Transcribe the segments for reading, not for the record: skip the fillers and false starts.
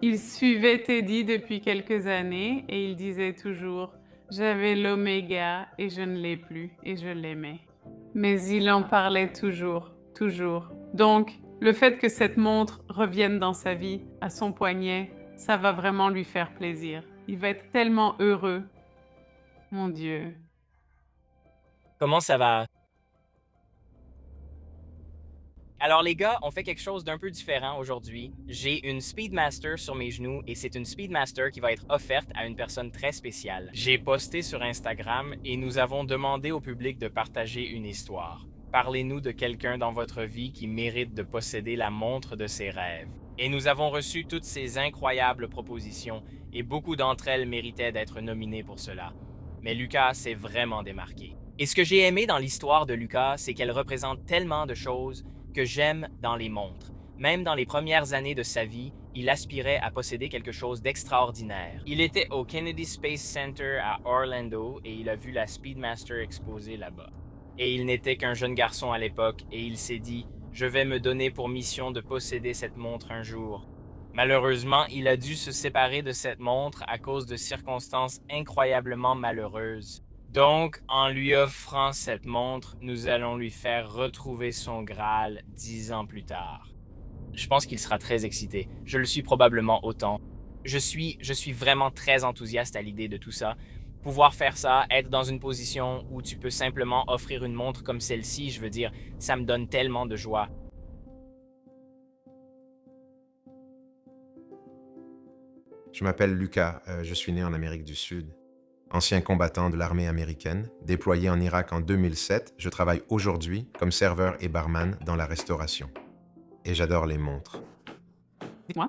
Il suivait Teddy depuis quelques années et il disait toujours: «J'avais l'oméga et je ne l'ai plus» et je l'aimais. Mais il en parlait toujours, toujours. Donc, le fait que cette montre revienne dans sa vie, à son poignet, ça va vraiment lui faire plaisir. Il va être tellement heureux. Mon Dieu. Comment ça va? Alors les gars, on fait quelque chose d'un peu différent aujourd'hui. J'ai une Speedmaster sur mes genoux et c'est une Speedmaster qui va être offerte à une personne très spéciale. J'ai posté sur Instagram et nous avons demandé au public de partager une histoire. Parlez-nous de quelqu'un dans votre vie qui mérite de posséder la montre de ses rêves. Et nous avons reçu toutes ces incroyables propositions et beaucoup d'entre elles méritaient d'être nominées pour cela. Mais Lucas s'est vraiment démarqué. Et ce que j'ai aimé dans l'histoire de Lucas, c'est qu'elle représente tellement de choses que j'aime dans les montres. Même dans les premières années de sa vie, il aspirait à posséder quelque chose d'extraordinaire. Il était au Kennedy Space Center à Orlando et il a vu la Speedmaster exposée là-bas. Et il n'était qu'un jeune garçon à l'époque et il s'est dit: je vais me donner pour mission de posséder cette montre un jour. Malheureusement, il a dû se séparer de cette montre à cause de circonstances incroyablement malheureuses. Donc, en lui offrant cette montre, nous allons lui faire retrouver son Graal 10 ans plus tard. Je pense qu'il sera très excité. Je le suis probablement autant. Je suis vraiment très enthousiaste à l'idée de tout ça. Pouvoir faire ça, être dans une position où tu peux simplement offrir une montre comme celle-ci, je veux dire, ça me donne tellement de joie. Je m'appelle Lucas, je suis né en Amérique du Sud. Ancien combattant de l'armée américaine, déployé en Irak en 2007, je travaille aujourd'hui comme serveur et barman dans la restauration. Et j'adore les montres. Dites-moi.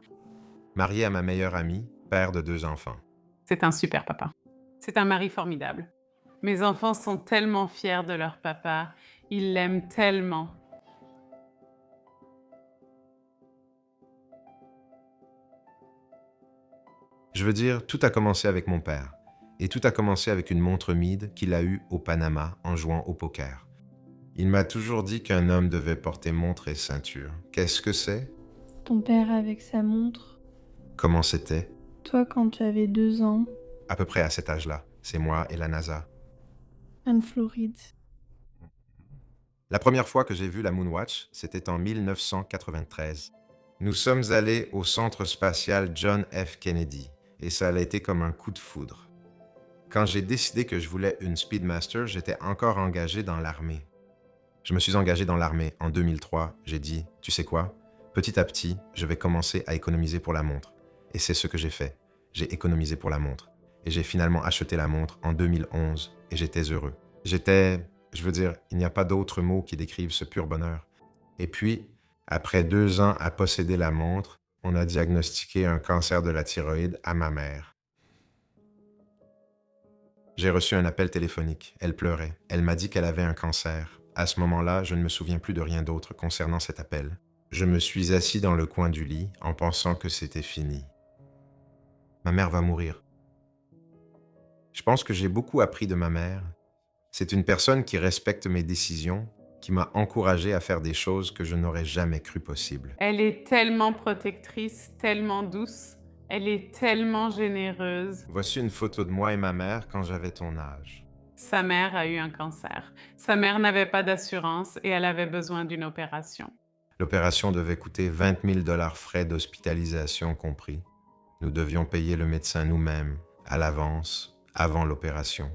Marié à ma meilleure amie, père de 2 enfants. C'est un super papa. C'est un mari formidable. Mes enfants sont tellement fiers de leur papa. Ils l'aiment tellement. Je veux dire, tout a commencé avec mon père. Et tout a commencé avec une montre Meade qu'il a eue au Panama en jouant au poker. Il m'a toujours dit qu'un homme devait porter montre et ceinture. Qu'est-ce que c'est? Ton père avec sa montre. Comment c'était? Toi quand tu avais 2 ans. À peu près à cet âge-là. C'est moi et la NASA. Anne-Floride. La première fois que j'ai vu la Moonwatch, c'était en 1993. Nous sommes allés au centre spatial John F. Kennedy, et ça a été comme un coup de foudre. Quand j'ai décidé que je voulais une Speedmaster, j'étais encore engagé dans l'armée. Je me suis engagé dans l'armée en 2003. J'ai dit, tu sais quoi? Petit à petit, je vais commencer à économiser pour la montre. Et c'est ce que j'ai fait. J'ai économisé pour la montre. Et j'ai finalement acheté la montre en 2011 et j'étais heureux. Je veux dire, il n'y a pas d'autres mots qui décrivent ce pur bonheur. Et puis, après 2 ans à posséder la montre, on a diagnostiqué un cancer de la thyroïde à ma mère. J'ai reçu un appel téléphonique. Elle pleurait. Elle m'a dit qu'elle avait un cancer. À ce moment-là, je ne me souviens plus de rien d'autre concernant cet appel. Je me suis assis dans le coin du lit en pensant que c'était fini. Ma mère va mourir. Je pense que j'ai beaucoup appris de ma mère. C'est une personne qui respecte mes décisions, qui m'a encouragé à faire des choses que je n'aurais jamais cru possibles. Elle est tellement protectrice, tellement douce. Elle est tellement généreuse. Voici une photo de moi et ma mère quand j'avais ton âge. Sa mère a eu un cancer. Sa mère n'avait pas d'assurance et elle avait besoin d'une opération. L'opération devait coûter 20 000 frais d'hospitalisation compris. Nous devions payer le médecin nous-mêmes, à l'avance, avant l'opération.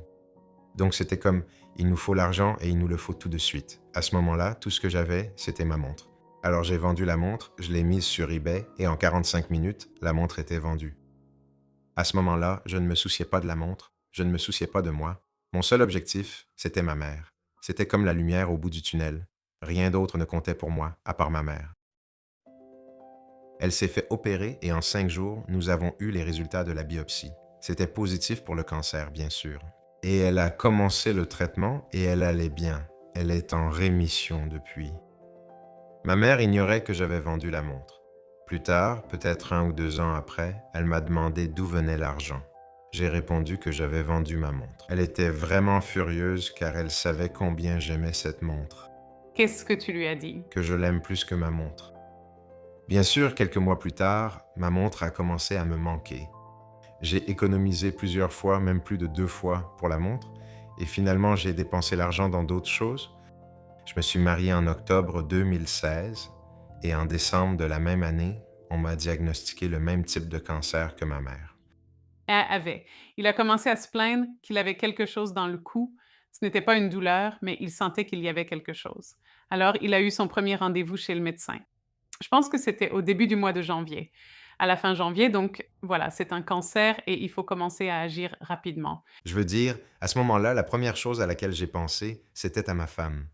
Donc c'était comme, il nous faut l'argent et il nous le faut tout de suite. À ce moment-là, tout ce que j'avais, c'était ma montre. Alors j'ai vendu la montre, je l'ai mise sur eBay et en 45 minutes, la montre était vendue. À ce moment-là, je ne me souciais pas de la montre, je ne me souciais pas de moi. Mon seul objectif, c'était ma mère. C'était comme la lumière au bout du tunnel. Rien d'autre ne comptait pour moi, à part ma mère. Elle s'est fait opérer et en 5 jours, nous avons eu les résultats de la biopsie. C'était positif pour le cancer, bien sûr. Et elle a commencé le traitement et elle allait bien. Elle est en rémission depuis. Ma mère ignorait que j'avais vendu la montre. Plus tard, peut-être 1 ou 2 ans après, elle m'a demandé d'où venait l'argent. J'ai répondu que j'avais vendu ma montre. Elle était vraiment furieuse car elle savait combien j'aimais cette montre, Qu'est-ce que tu lui as dit? que je l'aime plus que ma montre. Bien sûr, quelques mois plus tard, ma montre a commencé à me manquer. J'ai économisé plusieurs fois, même plus de 2 fois pour la montre, et finalement j'ai dépensé l'argent dans d'autres choses. Je me suis marié en octobre 2016 et en décembre de la même année, on m'a diagnostiqué le même type de cancer que ma mère. Avait. Il a commencé à se plaindre qu'il avait quelque chose dans le cou. Ce n'était pas une douleur, mais il sentait qu'il y avait quelque chose. Alors, il a eu son premier rendez-vous chez le médecin. Je pense que c'était au début du mois de janvier. À la fin janvier, donc voilà, c'est un cancer et il faut commencer à agir rapidement. Je veux dire, à ce moment-là, la première chose à laquelle j'ai pensé, c'était à ma femme.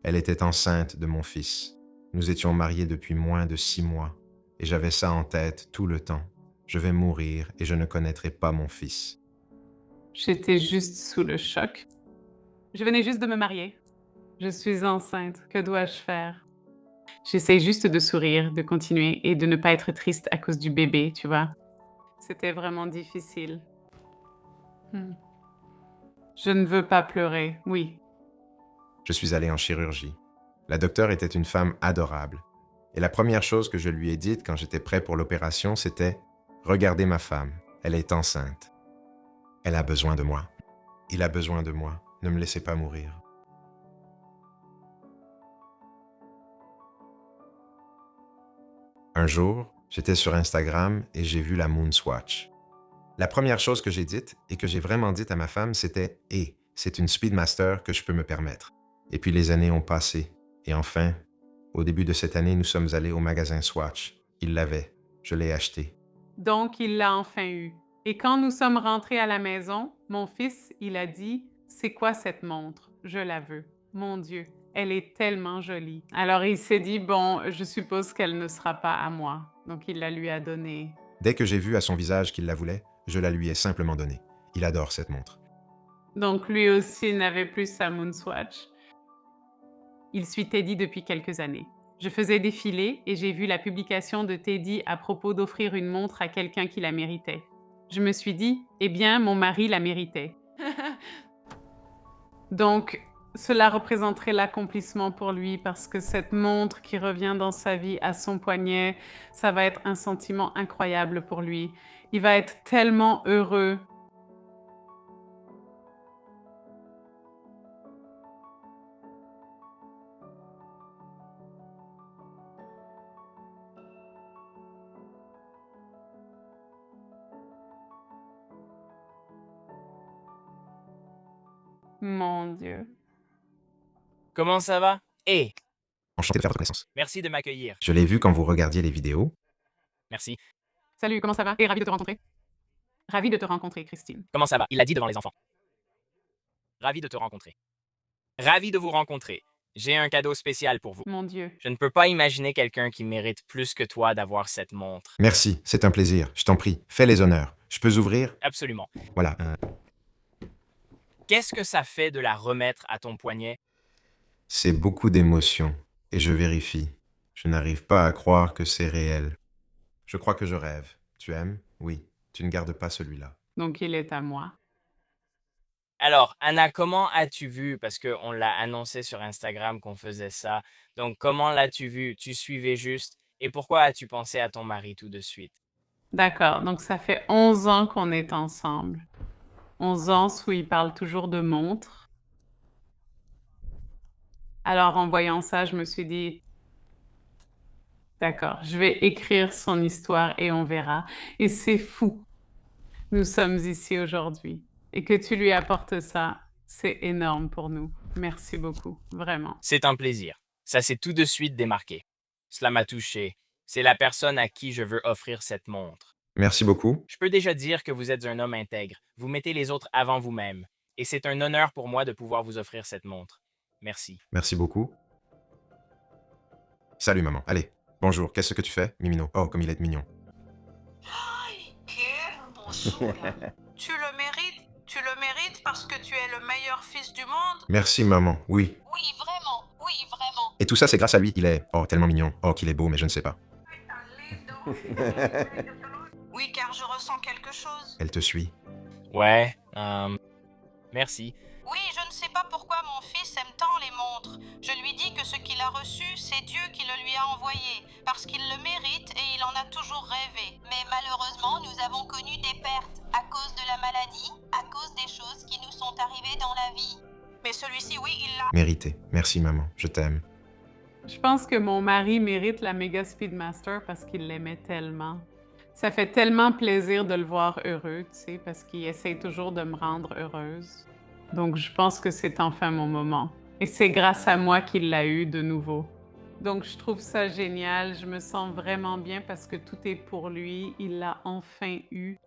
Elle était enceinte de mon fils. Nous étions mariés depuis moins de 6 mois, et j'avais ça en tête tout le temps. Je vais mourir et je ne connaîtrai pas mon fils. J'étais juste sous le choc. Je venais juste de me marier. Je suis enceinte. Que dois-je faire? J'essaie juste de sourire, de continuer et de ne pas être triste à cause du bébé, tu vois. C'était vraiment difficile. Je ne veux pas pleurer, oui. Je suis allé en chirurgie. La docteure était une femme adorable. Et la première chose que je lui ai dite quand j'étais prêt pour l'opération, c'était « Regardez ma femme, elle est enceinte. Elle a besoin de moi. Il a besoin de moi. Ne me laissez pas mourir. » Un jour, j'étais sur Instagram et j'ai vu la Moonswatch. La première chose que j'ai dite et que j'ai vraiment dite à ma femme, c'était « Hé, c'est une Speedmaster que je peux me permettre. » Et puis les années ont passé. Et enfin, au début de cette année, nous sommes allés au magasin Swatch. Il l'avait. Je l'ai acheté. Donc, il l'a enfin eu. Et quand nous sommes rentrés à la maison, mon fils, il a dit « C'est quoi cette montre? Je la veux. Mon Dieu, elle est tellement jolie. » Alors, il s'est dit « Bon, je suppose qu'elle ne sera pas à moi. » Donc, il la lui a donnée. Dès que j'ai vu à son visage qu'il la voulait, je la lui ai simplement donnée. Il adore cette montre. Donc, lui aussi n'avait plus sa Moonswatch. Il suit Teddy depuis quelques années. Je faisais défiler et j'ai vu la publication de Teddy à propos d'offrir une montre à quelqu'un qui la méritait. Je me suis dit, eh bien, mon mari la méritait. Donc, cela représenterait l'accomplissement pour lui parce que cette montre qui revient dans sa vie à son poignet, ça va être un sentiment incroyable pour lui. Il va être tellement heureux. Mon Dieu. Comment ça va? Hé, Enchanté de faire votre connaissance. merci de m'accueillir. Je l'ai vu quand vous regardiez les vidéos. Merci. Salut, comment ça va? Et ravi de te rencontrer. Ravi de te rencontrer, Christine. Comment ça va? Il l'a dit devant les enfants. Ravi de te rencontrer. Ravi de vous rencontrer. J'ai un cadeau spécial pour vous. Mon Dieu. Je ne peux pas imaginer quelqu'un qui mérite plus que toi d'avoir cette montre. Merci, c'est un plaisir. Je t'en prie, fais les honneurs. Je peux ouvrir? Absolument. Voilà. Qu'est-ce que ça fait de la remettre à ton poignet? C'est beaucoup d'émotions. Et je vérifie. Je n'arrive pas à croire que c'est réel. Je crois que je rêve. Tu aimes? Oui. Tu ne gardes pas celui-là. Donc, il est à moi. Alors, Anna, comment as-tu vu? Parce qu'on l'a annoncé sur Instagram qu'on faisait ça. Donc, comment l'as-tu vu? Tu suivais juste. Et pourquoi as-tu pensé à ton mari tout de suite? D'accord, donc ça fait 11 ans qu'on est ensemble. 11 ans où il parle toujours de montre. Alors, en voyant ça, je me suis dit, d'accord, je vais écrire son histoire et on verra. Et c'est fou. Nous sommes ici aujourd'hui. Et que tu lui apportes ça, c'est énorme pour nous. Merci beaucoup, vraiment. C'est un plaisir. Ça s'est tout de suite démarqué. Cela m'a touché. C'est la personne à qui je veux offrir cette montre. Merci beaucoup. Je peux déjà dire que vous êtes un homme intègre. Vous mettez les autres avant vous-même. Et c'est un honneur pour moi de pouvoir vous offrir cette montre. Merci. Merci beaucoup. Salut maman. Allez, bonjour. Qu'est-ce que tu fais, Mimino? Oh, comme il est mignon. Tu le mérites parce que tu es le meilleur fils du monde. Merci maman. Oui. Oui, vraiment. Et tout ça, c'est grâce à lui. Il est, oh, tellement mignon. Oh, qu'il est beau, mais je ne sais pas. Oui, car je ressens quelque chose. Elle te suit. Ouais, merci. Oui, je ne sais pas pourquoi mon fils aime tant les montres. Je lui dis que ce qu'il a reçu, c'est c'est Dieu qui le lui a envoyé, parce qu'il le mérite et il en a toujours rêvé. Mais malheureusement, nous avons connu des pertes à cause de la maladie, à cause des choses qui nous sont arrivées dans la vie. Mais celui-ci, oui, il l'a. Mérité. Merci maman, je t'aime. Je pense que mon mari mérite la méga Speedmaster parce qu'il l'aimait tellement. Ça fait tellement plaisir de le voir heureux, tu sais, parce qu'il essaie toujours de me rendre heureuse. Donc je pense que c'est enfin mon moment. Et c'est grâce à moi qu'il l'a eu de nouveau. Donc je trouve ça génial, je me sens vraiment bien parce que tout est pour lui, il l'a enfin eu.